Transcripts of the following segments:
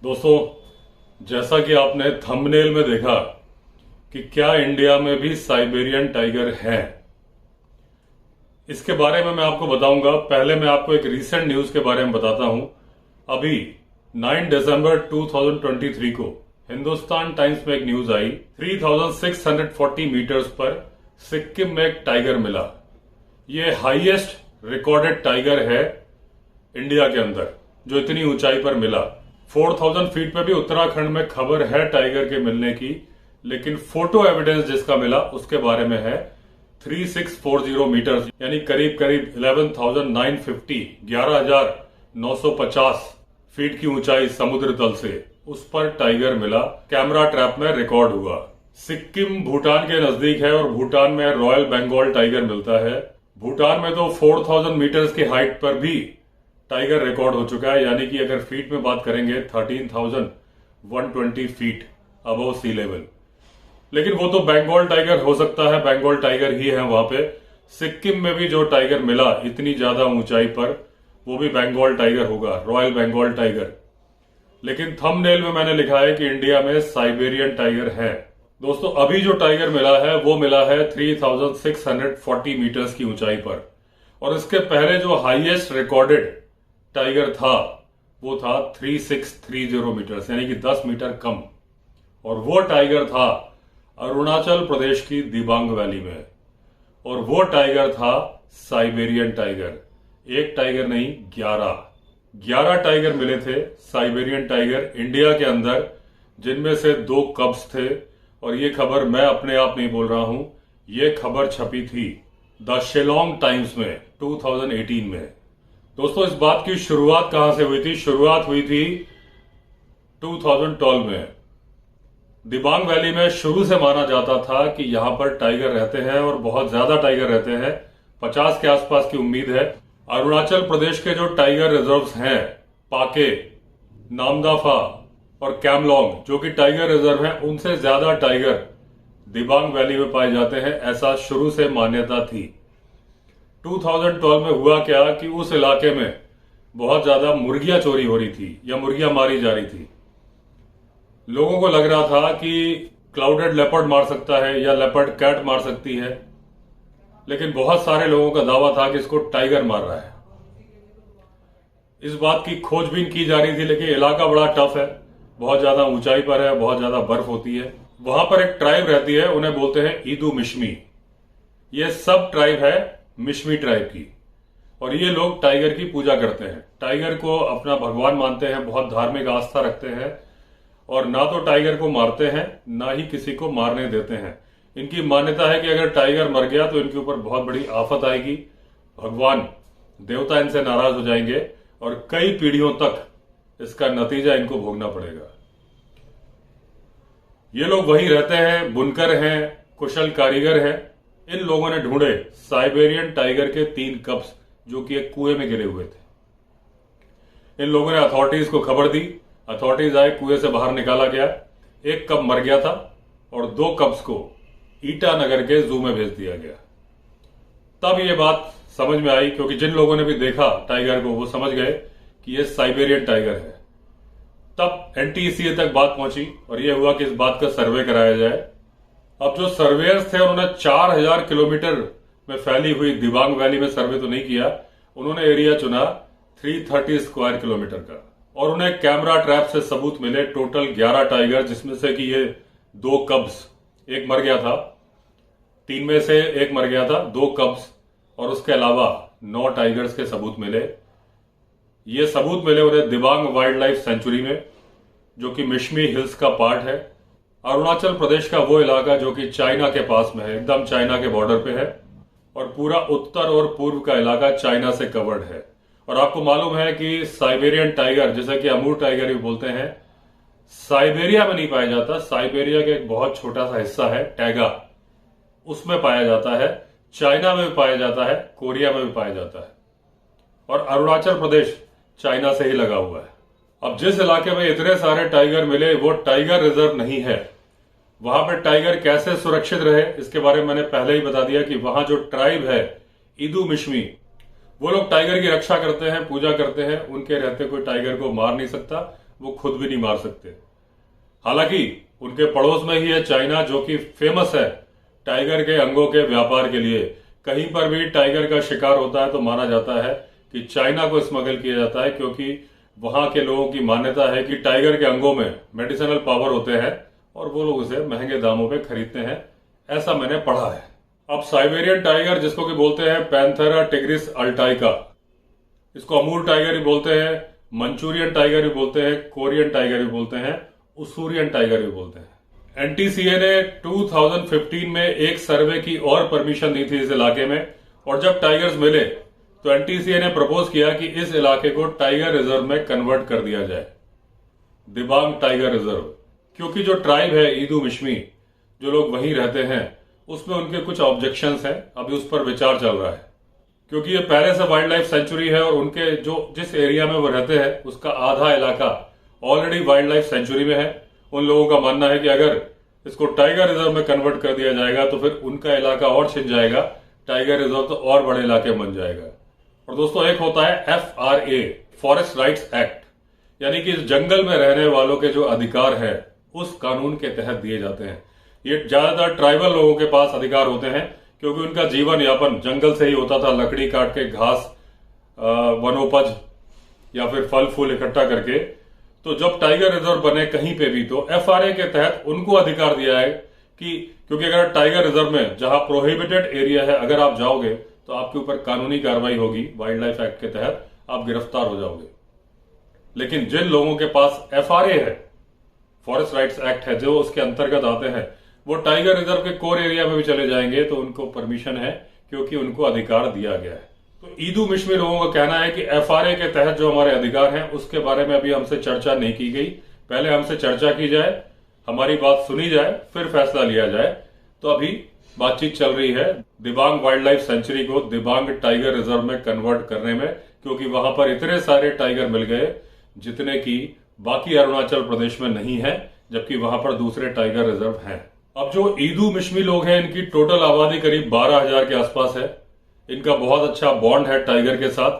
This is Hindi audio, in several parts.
दोस्तों, जैसा कि आपने थंबनेल में देखा कि क्या इंडिया में भी साइबेरियन टाइगर हैं, इसके बारे में मैं आपको बताऊंगा। पहले मैं आपको एक रीसेंट न्यूज के बारे में बताता हूं। अभी 9 दिसंबर 2023 को हिंदुस्तान टाइम्स में एक न्यूज आई। 3640 मीटर्स पर सिक्किम में एक टाइगर मिला। ये हाईएस्ट रिकॉर्डेड टाइगर है इंडिया के अंदर जो इतनी ऊंचाई पर मिला। 4000 फीट पे भी उत्तराखंड में खबर है टाइगर के मिलने की, लेकिन फोटो एविडेंस जिसका मिला उसके बारे में है 3640 मीटर, यानी करीब करीब 11950 फीट की ऊंचाई समुद्र तल से, उस पर टाइगर मिला। कैमरा ट्रैप में रिकॉर्ड हुआ। सिक्किम भूटान के नजदीक है और भूटान में रॉयल बंगाल टाइगर मिलता है। भूटान में तो 4000 मीटर्स की हाइट पर भी टाइगर रिकॉर्ड हो चुका है, यानी कि अगर फीट में बात करेंगे 13,120 फीट अबव सी लेवल। लेकिन वो तो बंगाल टाइगर हो सकता है, बंगाल टाइगर ही है वहां पे। सिक्किम में भी जो टाइगर मिला इतनी ज्यादा ऊंचाई पर, वो भी बंगाल टाइगर होगा, रॉयल बंगाल टाइगर। लेकिन थंबनेल में मैंने लिखा है कि इंडिया में साइबेरियन टाइगर है। दोस्तों, अभी जो टाइगर मिला है वो मिला है 3640 मीटर्स की ऊंचाई पर, और इसके पहले जो हाईएस्ट रिकॉर्डेड टाइगर था वो था 3630 मीटर्स, यानी कि 10 मीटर कम। और वो टाइगर था अरुणाचल प्रदेश की दिबांग वैली में, और वो टाइगर था साइबेरियन टाइगर। एक टाइगर नहीं, 11 टाइगर मिले थे साइबेरियन टाइगर इंडिया के अंदर, जिनमें से 2 कब्स थे। और ये खबर मैं अपने आप नहीं बोल रहा हूं, ये खबर छपी थी द शिलोंग टाइम्स में 2018 में। दोस्तों, इस बात की शुरुआत कहां से हुई थी? शुरुआत हुई थी 2012 में। दिबांग वैली में शुरू से माना जाता था कि यहां पर टाइगर रहते हैं और बहुत ज्यादा टाइगर रहते हैं, 50 के आसपास की उम्मीद है। अरुणाचल प्रदेश के जो टाइगर रिजर्व्स हैं, पाके, नामदाफा और कैमलोंग, जो कि टाइगर रिजर्व हैं, उनसे ज्यादा टाइगर दिबांग वैली में पाए जाते हैं, ऐसा शुरू से मान्यता थी। 2012 में हुआ क्या कि उस इलाके में बहुत ज्यादा मुर्गियां चोरी हो रही थी या मुर्गियां मारी जा रही थी। लोगों को लग रहा था कि क्लाउडेड लेपर्ड मार सकता है या लेपर्ड कैट मार सकती है, लेकिन बहुत सारे लोगों का दावा था कि इसको टाइगर मार रहा है। इस बात की खोजबीन की जा रही थी, लेकिन इलाका बड़ा टफ है, बहुत ज्यादा ऊंचाई पर है, बहुत ज्यादा बर्फ होती है। वहां पर एक ट्राइब रहती है, उन्हें बोलते हैं ईदू मिश्मी। ये सब ट्राइब है मिश्मी ट्राइब की, और ये लोग टाइगर की पूजा करते हैं, टाइगर को अपना भगवान मानते हैं, बहुत धार्मिक आस्था रखते हैं, और ना तो टाइगर को मारते हैं ना ही किसी को मारने देते हैं। इनकी मान्यता है कि अगर टाइगर मर गया तो इनके ऊपर बहुत बड़ी आफत आएगी, भगवान देवता इनसे नाराज हो जाएंगे और कई पीढ़ियों तक इसका नतीजा इनको भोगना पड़ेगा। ये लोग वहीं रहते हैं, बुनकर हैं, कुशल कारीगर हैं। इन लोगों ने ढूंढे साइबेरियन टाइगर के 3 कब्स जो कि एक कुएं में गिरे हुए थे। इन लोगों ने अथॉरिटीज को खबर दी, अथॉरिटीज आए, कुएं से बाहर निकाला गया। एक कब मर गया था और 2 कब्स को ईटानगर के जू में भेज दिया गया। तब ये बात समझ में आई, क्योंकि जिन लोगों ने भी देखा टाइगर को वो समझ गए कि ये साइबेरियन टाइगर है। तब एनटीसीए तक बात पहुंची और यह हुआ कि इस बात का सर्वे कराया जाए। अब जो सर्वेयर्स थे उन्होंने 4000 किलोमीटर में फैली हुई दिबांग वैली में सर्वे तो नहीं किया, उन्होंने एरिया चुना 330 स्क्वायर किलोमीटर का, और उन्हें कैमरा ट्रैप से सबूत मिले टोटल 11 टाइगर, जिसमें से कि ये 2 कब्स, एक मर गया था, 3 में से एक मर गया था, 2 कब्स, और उसके अलावा 9 टाइगर्स के सबूत मिले। ये सबूत मिले उन्हें दिबांग वाइल्ड लाइफ सेंचुरी में, जो कि मिश्मी हिल्स का पार्ट है। अरुणाचल प्रदेश का वो इलाका जो कि चाइना के पास में है, एकदम चाइना के बॉर्डर पे है, और पूरा उत्तर और पूर्व का इलाका चाइना से कवर्ड है। और आपको मालूम है कि साइबेरियन टाइगर, जैसे कि अमूर टाइगर भी बोलते हैं, साइबेरिया में नहीं पाया जाता। साइबेरिया का एक बहुत छोटा सा हिस्सा है टैगा, उसमें पाया जाता है। चाइना में भी पाया जाता है, कोरिया में भी पाया जाता है, और अरुणाचल प्रदेश चाइना से ही लगा हुआ है। अब जिस इलाके में इतने सारे टाइगर मिले वो टाइगर रिजर्व नहीं है। वहां पर टाइगर कैसे सुरक्षित रहे इसके बारे में मैंने पहले ही बता दिया कि वहां जो ट्राइब है ईदू मिश्मी, वो लोग टाइगर की रक्षा करते हैं, पूजा करते हैं। उनके रहते कोई टाइगर को मार नहीं सकता, वो खुद भी नहीं मार सकते। हालांकि उनके पड़ोस में ही है चाइना, जो कि फेमस है टाइगर के अंगों के व्यापार के लिए। कहीं पर भी टाइगर का शिकार होता है तो माना जाता है कि चाइना को स्मगल किया जाता है, क्योंकि वहां के लोगों की मान्यता है कि टाइगर के अंगों में मेडिसिनल पावर होते हैं और वो लोग उसे महंगे दामों पे खरीदते हैं, ऐसा मैंने पढ़ा है। अब साइबेरियन टाइगर, जिसको कि बोलते हैं पैंथेरा टिग्रिस अल्टाइका, इसको अमूर टाइगर भी बोलते हैं, मंचूरियन टाइगर भी बोलते हैं, कोरियन टाइगर भी बोलते हैं, उसूरियन टाइगर भी बोलते हैं। एनटीसीए ने 2015 में एक सर्वे की और परमिशन दी थी इस इलाके में, और जब टाइगर्स मिले तो एनटीसीए ने प्रपोज किया कि इस इलाके को टाइगर रिजर्व में कन्वर्ट कर दिया जाए, दिबांग टाइगर रिजर्व। क्योंकि जो ट्राइब है ईदू मिश्मी, जो लोग वहीं रहते हैं, उसमें उनके कुछ ऑब्जेक्शंस हैं, अभी उस पर विचार चल रहा है। क्योंकि ये पहले से वाइल्ड लाइफ सेंचुरी है और उनके जिस एरिया में वो रहते हैं उसका आधा इलाका ऑलरेडी वाइल्ड लाइफ सेंचुरी में है। उन लोगों का मानना है कि अगर इसको टाइगर रिजर्व में कन्वर्ट कर दिया जाएगा तो फिर उनका इलाका और छिन जाएगा, टाइगर रिजर्व तो और बड़े इलाके बन जाएगा। और दोस्तों, एक होता है FRA, फॉरेस्ट राइट्स एक्ट, यानी कि जंगल में रहने वालों के जो अधिकार है उस कानून के तहत दिए जाते हैं। ये ज्यादातर ट्राइबल लोगों के पास अधिकार होते हैं, क्योंकि उनका जीवन यापन जंगल से ही होता था, लकड़ी काट के, घास, वनोपज या फिर फल फूल इकट्ठा करके। तो जब टाइगर रिजर्व बने कहीं पे भी, तो FRA के तहत उनको अधिकार दिया है कि क्योंकि अगर टाइगर रिजर्व में जहां प्रोहिबिटेड एरिया है अगर आप जाओगे तो आपके ऊपर कानूनी कार्रवाई होगी, वाइल्ड लाइफ एक्ट के तहत आप गिरफ्तार हो जाओगे। लेकिन जिन लोगों के पास FRA है, फॉरेस्ट राइट्स एक्ट है, जो उसके अंतर्गत आते हैं, वो टाइगर रिजर्व के कोर एरिया में भी चले जाएंगे तो उनको परमिशन है, क्योंकि उनको अधिकार दिया गया है। तो ईदू मिश्मी लोगों का कहना है कि FRA के तहत जो हमारे अधिकार हैं उसके बारे में अभी हमसे चर्चा नहीं की गई, पहले हमसे चर्चा की जाए, हमारी बात सुनी जाए, फिर फैसला लिया जाए। तो अभी बातचीत चल रही है दिबांग वाइल्ड लाइफ सेंचुरी को दिबांग टाइगर रिजर्व में कन्वर्ट करने में, क्योंकि वहां पर इतने सारे टाइगर मिल गए जितने की बाकी अरुणाचल प्रदेश में नहीं है, जबकि वहां पर दूसरे टाइगर रिजर्व हैं। अब जो ईदू मिश्मी लोग हैं, इनकी टोटल आबादी करीब 12,000 के आसपास है। इनका बहुत अच्छा बॉन्ड है टाइगर के साथ,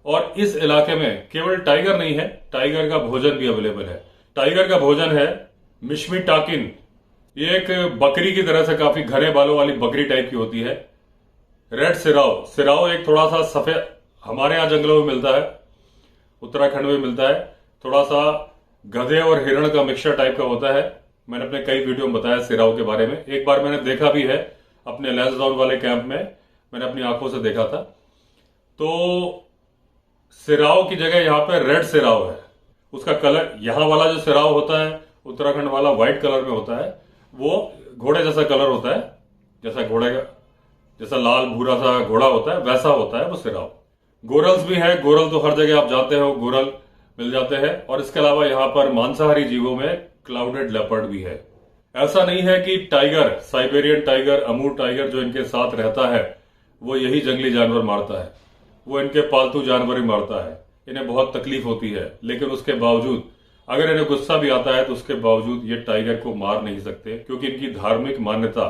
और इस इलाके में केवल टाइगर नहीं है, टाइगर का भोजन भी अवेलेबल है। टाइगर का भोजन है मिश्मी टाकिन, ये एक बकरी की तरह से काफी घने बालों वाली बकरी टाइप की होती है। रेड सिराव, सिराव एक थोड़ा सा सफेद, हमारे यहाँ जंगलों में मिलता है, उत्तराखंड में मिलता है, थोड़ा सा गधे और हिरण का मिक्सचर टाइप का होता है। मैंने अपने कई वीडियो में बताया सिराव के बारे में, एक बार मैंने देखा भी है अपने लैंसडाउन वाले कैंप में, मैंने अपनी आंखों से देखा था। तो सिराव की जगह यहाँ पे रेड सिराव है। उसका कलर, यहाँ वाला जो सिराव होता है उत्तराखंड वाला व्हाइट कलर में होता है, वो घोड़े जैसा कलर होता है, जैसा घोड़े का जैसा लाल भूरा सा घोड़ा होता है वैसा होता है वो सिराव। गोरल्स भी है, गोरल तो हर जगह आप जानते हो, गोरल मिल जाते हैं। और इसके अलावा यहाँ पर मांसाहारी जीवों में क्लाउडेड लेपर्ड भी है। ऐसा नहीं है कि टाइगर, साइबेरियन टाइगर, अमूर टाइगर जो इनके साथ रहता है वो यही जंगली जानवर मारता है, वो इनके पालतू जानवर ही मारता है। इन्हें बहुत तकलीफ होती है, लेकिन उसके बावजूद, अगर इन्हें गुस्सा भी आता है तो उसके बावजूद ये टाइगर को मार नहीं सकते, क्योंकि इनकी धार्मिक मान्यता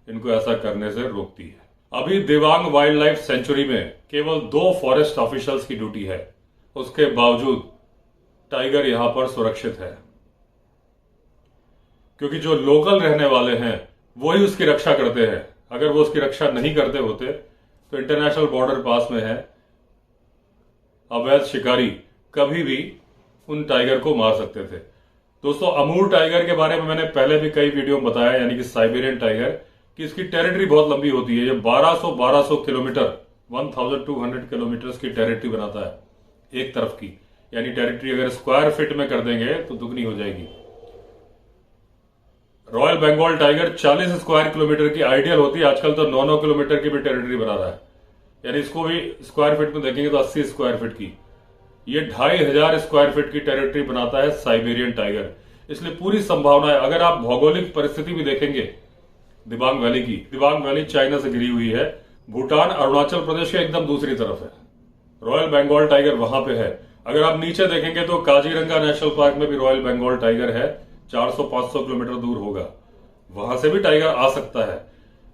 इनको ऐसा करने से रोकती है। अभी दिबांग वाइल्ड लाइफ सेंचुरी में केवल 2 फॉरेस्ट ऑफिशियल्स की ड्यूटी है, उसके बावजूद टाइगर यहां पर सुरक्षित है, क्योंकि जो लोकल रहने वाले हैं वो ही उसकी रक्षा करते हैं। अगर वो उसकी रक्षा नहीं करते होते तो इंटरनेशनल बॉर्डर पास में है, अवैध शिकारी कभी भी उन टाइगर को मार सकते थे। दोस्तों, अमूर टाइगर के बारे में मैंने पहले भी कई वीडियो में बताया, यानी कि साइबेरियन टाइगर, कि इसकी टेरिटरी बहुत लंबी होती है। ये 1200 किलोमीटर, 1200 किलोमीटर की टेरिटरी बनाता है एक तरफ की, यानी टेरिटरी अगर स्क्वायर फीट में कर देंगे तो दुगनी हो जाएगी। Royal Bengal tiger 40 square kilometre की आइडियल होती है, आजकल तो 9-9 किलोमीटर की भी टेरिटरी बना रहा है, यानी इसको भी स्क्वायर फीट में देखेंगे तो 80 स्क्वायर फीट की। ये 2500 स्क्वायर फीट की टेरिटरी बनाता है साइबेरियन टाइगर। इसलिए पूरी संभावना है, अगर आप भौगोलिक परिस्थिति भी देखेंगे दिबांग वैली की, दिबांग वैली चाइना से घिरी हुई है, भूटान अरुणाचल प्रदेश के एकदम दूसरी तरफ है, रॉयल बंगाल टाइगर वहां पे है। अगर आप नीचे देखेंगे तो काजीरंगा नेशनल पार्क में भी रॉयल बंगाल टाइगर है, 400-500 किलोमीटर दूर होगा, वहां से भी टाइगर आ सकता है।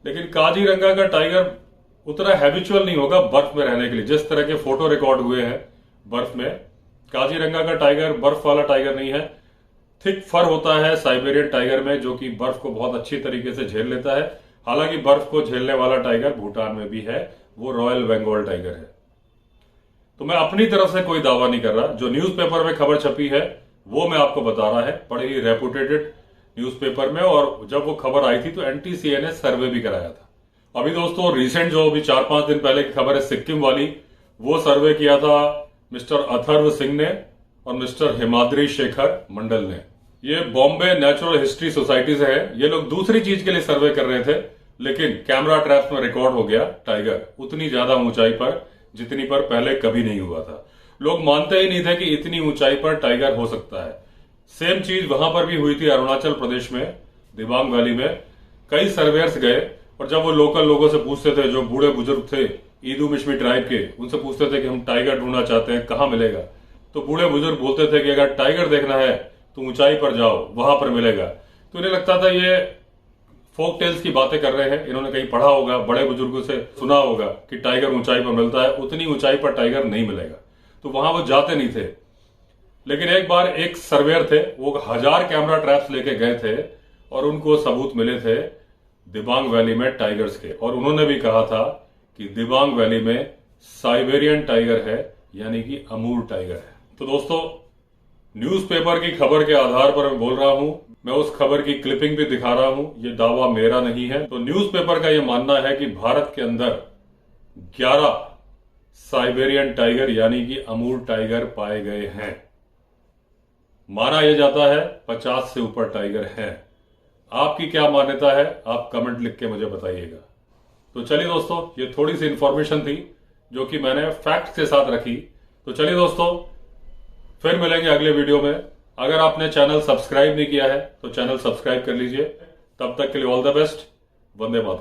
लेकिन काजीरंगा का टाइगर उतना हैबिचुअल नहीं होगा बर्फ में रहने के लिए। जिस तरह के फोटो रिकॉर्ड हुए हैं बर्फ में, काजीरंगा का टाइगर बर्फ वाला टाइगर नहीं है। थिक फर होता है साइबेरियन टाइगर में, जो कि बर्फ को बहुत अच्छी तरीके से झेल लेता है। हालांकि बर्फ को झेलने वाला टाइगर भूटान में भी है, वो रॉयल बंगाल टाइगर है। तो मैं अपनी तरफ से कोई दावा नहीं कर रहा, जो न्यूज़पेपर में खबर छपी है वो मैं आपको बता रहा है, बड़े ही रेपुटेटेड न्यूज़पेपर में। और जब वो खबर आई थी तो एनटीसीए ने सर्वे भी कराया था। अभी दोस्तों रिसेंट जो अभी 4-5 दिन पहले की खबर है सिक्किम वाली, वो सर्वे किया था मिस्टर अथर्व सिंह ने और मिस्टर हिमाद्री शेखर मंडल ने। ये बॉम्बे नेचुरल हिस्ट्री सोसाइटी से है। ये लोग दूसरी चीज के लिए सर्वे कर रहे थे, लेकिन कैमरा ट्रैप्स में रिकॉर्ड हो गया टाइगर उतनी ज्यादा ऊंचाई पर जितनी पर पहले कभी नहीं हुआ था। लोग मानते ही नहीं थे कि इतनी ऊंचाई पर टाइगर हो सकता है। सेम चीज वहां पर भी हुई थी अरुणाचल प्रदेश में दिबांग वैली में। कई सर्वेयर्स गए और जब वो लोकल लोगों से पूछते थे, जो बूढ़े बुजुर्ग थे ईदू मिश्मी ट्राइब के, उनसे पूछते थे कि हम टाइगर ढूंढना चाहते हैं, कहां मिलेगा, तो बूढ़े बुजुर्ग बोलते थे कि अगर टाइगर देखना है तो ऊंचाई पर जाओ, वहां पर मिलेगा। तो इन्हें लगता था ये फोक टेल्स की बातें कर रहे हैं, इन्होंने कहीं पढ़ा होगा, बड़े बुजुर्गों से सुना होगा कि टाइगर ऊंचाई पर मिलता है, उतनी ऊंचाई पर टाइगर नहीं मिलेगा, तो वहां वो जाते नहीं थे। लेकिन एक बार एक सर्वेयर थे, वो 1000 कैमरा ट्रैप्स लेके गए थे और उनको सबूत मिले थे दिबांग वैली में टाइगर्स के, और उन्होंने भी कहा था कि दिबांग वैली में साइबेरियन टाइगर है, यानी कि अमूर टाइगर है। तो दोस्तों न्यूज़पेपर की खबर के आधार पर मैं बोल रहा हूं, मैं उस खबर की क्लिपिंग भी दिखा रहा हूं, ये दावा मेरा नहीं है। तो न्यूज़पेपर का ये मानना है कि भारत के अंदर 11 साइबेरियन टाइगर यानी कि अमूर टाइगर पाए गए हैं। माना यह जाता है 50 से ऊपर टाइगर हैं। आपकी क्या मान्यता है, आप कमेंट लिख के मुझे बताइएगा। तो चलिए दोस्तों, ये थोड़ी सी इंफॉर्मेशन थी जो कि मैंने फैक्ट के साथ रखी। तो चलिए दोस्तों, फिर मिलेंगे अगले वीडियो में। अगर आपने चैनल सब्सक्राइब नहीं किया है तो चैनल सब्सक्राइब कर लीजिए। तब तक के लिए all the best. Vande Mataram.